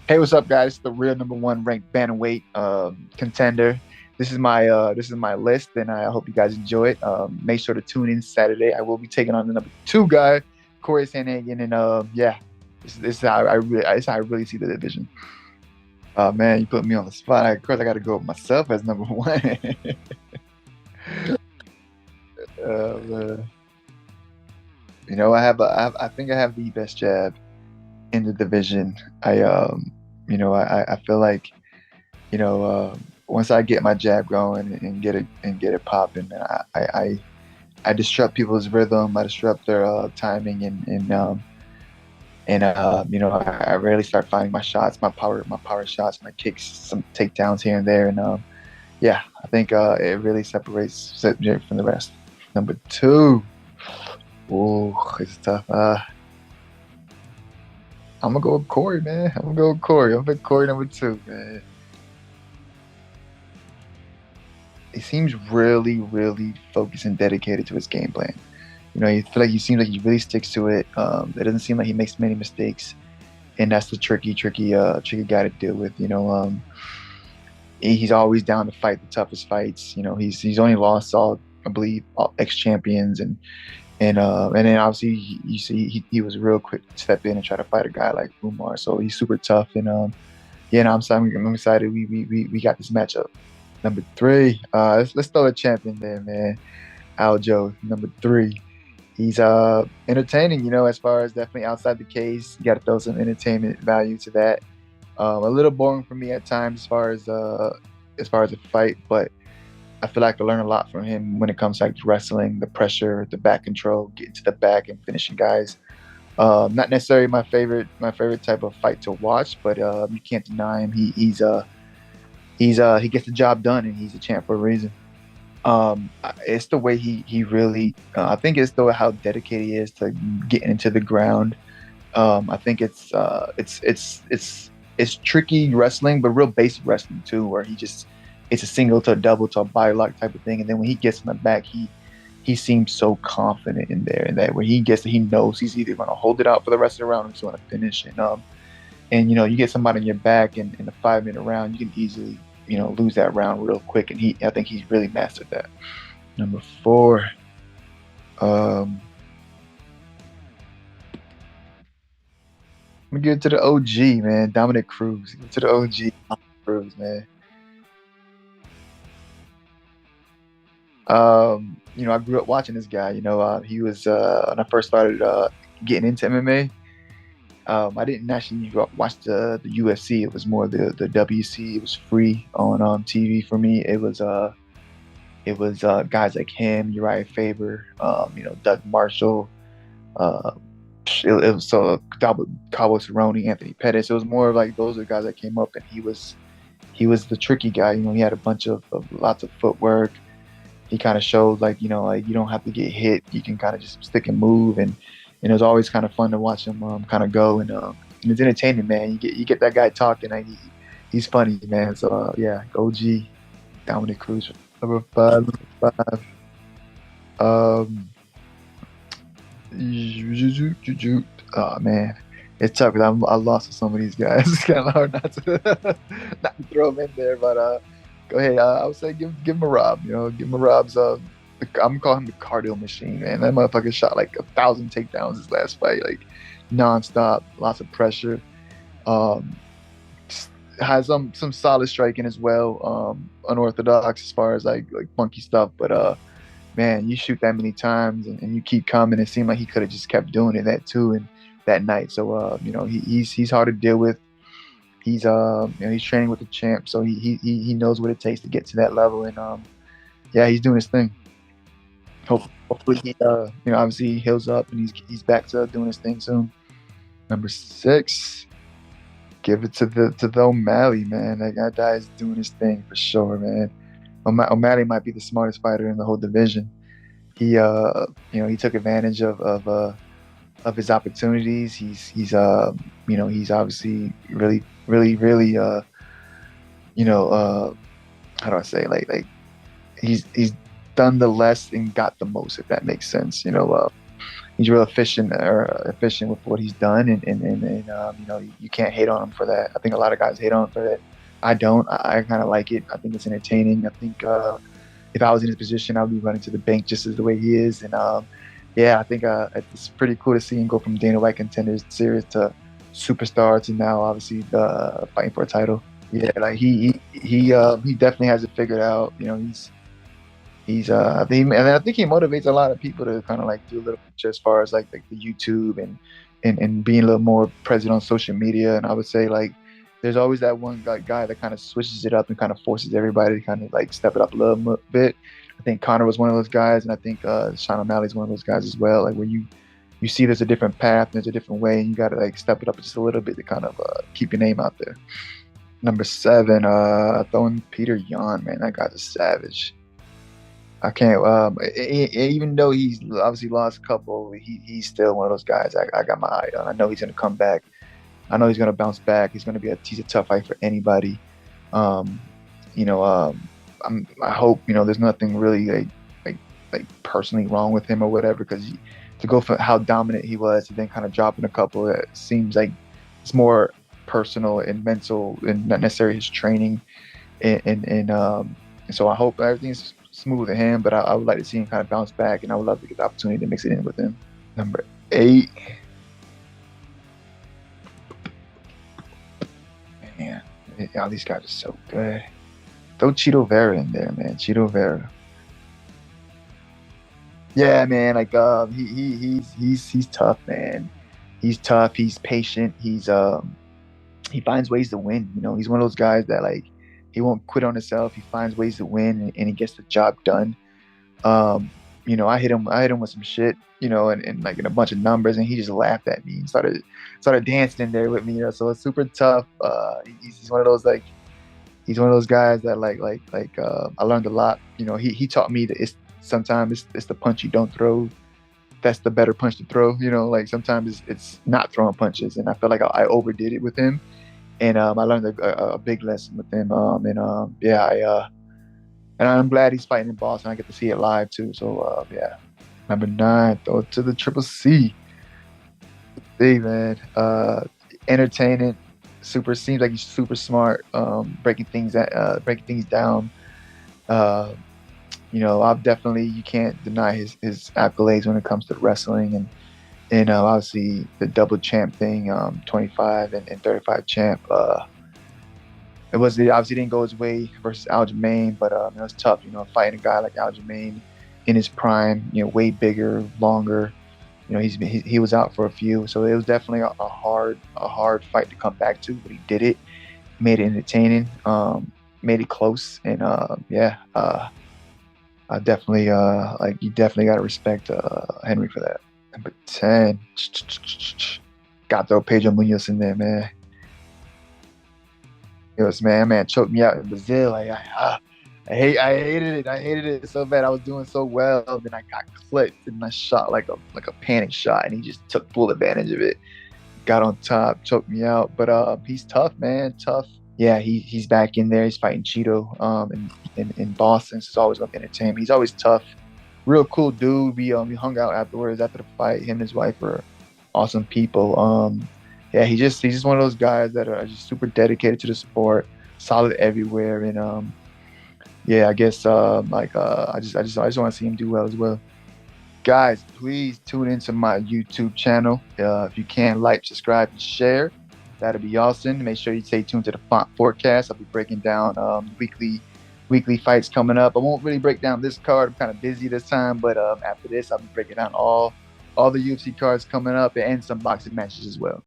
Hey, what's up, guys? It's the real number one ranked bantamweight contender. This is my list, and I hope you guys enjoy it. Make sure to tune in Saturday. I will be taking on the number two guy, Cory Sandhagen, and yeah, this is how I really see the division. Man, you put me on the spot. Of course, I got to go with myself as number one. Man. I think I have the best jab in the division. I feel like once I get my jab going and get it popping, I disrupt people's rhythm. I disrupt their timing, I rarely start finding my shots, my power shots, my kicks, some takedowns here and there, and yeah, I think it really separates from the rest. Number two, oh, it's tough. I'm gonna go with Cory, man. I'm gonna go with Cory. I'm gonna pick Cory number two, man. He seems really, really focused and dedicated to his game plan. You feel like he seems like he really sticks to it. It doesn't seem like he makes many mistakes, and that's the tricky guy to deal with. He's always down to fight the toughest fights. He's only lost all, I believe, all ex champions, and then obviously you see he was real quick to step in and try to fight a guy like Umar. So he's super tough, and yeah, no, I'm excited. We got this matchup. Number three, let's throw a champion there, man. Aljo, number three. He's entertaining, as far as definitely outside the case. You got to throw some entertainment value to that. A little boring for me at times as far as a fight, but I feel like I learn a lot from him when it comes to like wrestling, the pressure, the back control, getting to the back and finishing guys. Not necessarily my favorite type of fight to watch, but you can't deny him. He gets the job done, and he's a champ for a reason. It's the way he really. I think it's the how dedicated he is to getting into the ground. I think it's tricky wrestling, but real basic wrestling too, where it's a single to a double to a body lock type of thing, and then when he gets in the back, he seems so confident in there, and that when he knows he's either going to hold it out for the rest of the round or he's going to finish. And you get somebody in your back in a 5 minute round, you can easily lose that round real quick, and I think he's really mastered that. Number four, I'm gonna give it to the OG, man, Dominick Cruz. Give it to the OG, Cruz, man. I grew up watching this guy. He was when I first started getting into MMA. I didn't actually watch the UFC. It was more the WC. It was free on TV for me. It was guys like him, Uriah Faber, Doug Marshall. Uh, it was so Cabo Cerrone, Anthony Pettis. It was more like those are the guys that came up, and he was the tricky guy. He had a bunch of lots of footwork. He kind of showed like you don't have to get hit. You can kind of just stick and move, and it was always kind of fun to watch him kind of go, and it's entertaining, man. You get that guy talking, and he's funny, man. So yeah, OG Dominic Cruz, number five. Number five. Um, oh man, it's tough because I lost to some of these guys. It's kind of hard not to throw them in there, but go ahead. I would say give him a Rob. Give him a Rob's. I'm gonna call him the cardio machine, man. That motherfucker shot like 1,000 takedowns his last fight, like nonstop, lots of pressure. Um, has some solid striking as well. Unorthodox as far as like funky stuff, but man, you shoot that many times and you keep coming. It seemed like he could have just kept doing it that too and that night. So he's hard to deal with. He's training with the champ, so he knows what it takes to get to that level, and yeah, he's doing his thing. Hopefully he obviously he heals up and he's back to doing his thing soon. Number six, give it to the O'Malley, man. That guy is doing his thing for sure, man. O'Malley might be the smartest fighter in the whole division. He took advantage of his opportunities. He's obviously really, really, really, how do I say, like he's done the less and got the most, if that makes sense. he's real efficient with what he's done, and you know, you can't hate on him for that. I think a lot of guys hate on him for that. I don't. I kind of like it. I think it's entertaining. I think if I was in his position, I'd be running to the bank just as the way he is. And yeah, I think it's pretty cool to see him go from Dana White Contenders Series to superstar to now obviously fighting for a title. Yeah, like he definitely has it figured out. You know, I think he motivates a lot of people to kind of like do a little bit as far as like the YouTube and being a little more present on social media. And I would say like there's always that one guy that kind of switches it up and kind of forces everybody to kind of like step it up a little bit. I think Conor was one of those guys, and I think Sean O'Malley's one of those guys as well. Like when you see there's a different path, there's a different way, and you got to like step it up just a little bit to kind of keep your name out there. Number 7, throwing Petr Yan, man, that guy's a savage. I can't. Even though he's obviously lost a couple, he's still one of those guys I got my eye on. I know he's gonna come back. I know he's gonna bounce back. He's a tough fight for anybody. You know, I hope there's nothing really like personally wrong with him or whatever, because to go for how dominant he was and then kind of dropping a couple, it seems like it's more personal and mental and not necessarily his training. And so I hope everything's smooth with him, but I would like to see him kind of bounce back, and I would love to get the opportunity to mix it in with him. Number 8. Man, all these guys are so good. Throw Chito Vera in there, man. Chito Vera. Yeah, man. Like he's tough, man. He's tough. He's patient. He finds ways to win. You know, he's one of those guys that like he won't quit on himself. He finds ways to win, and he gets the job done. You know, I hit him with some shit, and like in a bunch of numbers, and he just laughed at me and started dancing in there with me. So it's super tough. He's one of those guys that I learned a lot. He taught me that sometimes it's the punch you don't throw that's the better punch to throw. Like sometimes it's not throwing punches, and I feel like I overdid it with him, and I learned a big lesson with him. And I'm glad he's fighting in Boston. I get to see it live too. So yeah. Number 9, throw it to the Triple C. Big man, entertaining. Seems like he's super smart. Breaking things down. I've definitely, you can't deny his accolades when it comes to wrestling, and obviously the double champ thing, 25 and 35 champ. It obviously didn't go his way versus Aljamain, but it was tough, fighting a guy like Aljamain in his prime, way bigger, longer. He was out for a few, so it was definitely a hard fight to come back to, but he did it, made it entertaining, made it close, and I definitely you definitely gotta respect Henry for that. Number 10, got to throw Pedro Munhoz in there, man. It was man choked me out in Brazil. I hated it so bad. I was doing so well, then I got clipped and I shot like a panic shot, and he just took full advantage of it. Got on top, choked me out. But he's tough, man. Tough. Yeah, he's back in there. He's fighting Chito in Boston. So it's always gonna entertain me. He's always tough. Real cool dude. We hung out afterwards after the fight. Him and his wife are awesome people. Yeah, he's just one of those guys that are just super dedicated to the sport, solid everywhere, and yeah, I guess I just want to see him do well as well. Guys, please tune into my YouTube channel. If you can, like, subscribe, and share. That'd be awesome. Make sure you stay tuned to the Font Forecast. I'll be breaking down weekly fights coming up. I won't really break down this card. I'm kind of busy this time, but after this, I'll be breaking down all the UFC cards coming up and some boxing matches as well.